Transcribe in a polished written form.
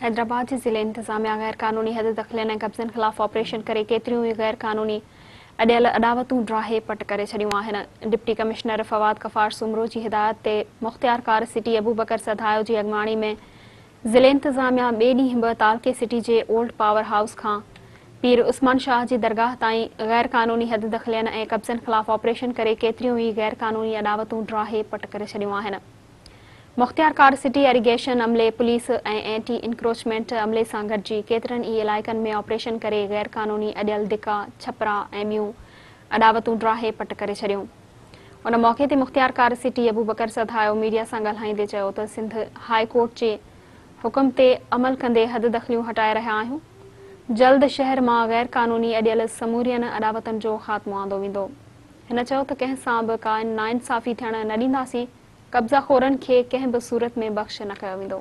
हैदराबाद जे ज़िले इंतज़ामिया गैर क़ानूनी हद दख़लनि ऐं कब्ज़नि ख़िलाफ़ ऑपरेशन करे केतिरियूं ई गैर क़ानूनी अॾियल अॾावतूं ड्राहे पट करे छॾियूं आहिनि। डिप्टी कमिश्नर फवाद कफ़ार सुमरो जी हिदायत ते मुख़्तियारकार सिटी अबूबकर सधायो जी अॻवाणी में ज़िले इंतज़ामिया ॿिए ॾींहुं बि तालके सिटी जे ओल्ड पावर हाउस खां पीर उस्मान शाह जी दरगाह ताईं गैर क़ानूनी हद दख़लनि ऐं कब्ज़नि ख़िलाफ़ ऑपरेशन करे केतिरियूं ई गैर क़ानूनी अॾावतूं ड्राहे पट करे छॾियूं आहिनि। मुख़्तियारकार सिटी एरीगेशन अमले पुलिस ऐं एंटी इंक्रोचमेंट अमले सां गॾिजी केतिरनि ई इलाइक़नि में ऑपरेशन करे गैर क़ानूनी अॾियल धिका छपरा ऐं ॿियूं अॾावतूं ड्राहे पट करे छॾियूं। उन मौक़े ते मुख़्तियारकार सिटी अबूबकर सधायो मीडिया सां ॻाल्हाईंदे चयो त सिंध हाई कोर्ट जे हुकुम ते अमल कंदे हद दख़लियूं हटाए रहिया आहियूं। जल्द शहर मां गैर क़ानूनी अॾियल समूरियन अॾावतनि जो ख़ात्मो आंदो वेंदो। हिन चयो त कंहिं सां बि का नाइंसाफ़ी थियण न ॾींदासीं। कब्ज़ाखोरनि खे कंहिं बि सूरत में बख़्श न कयो वेंदो।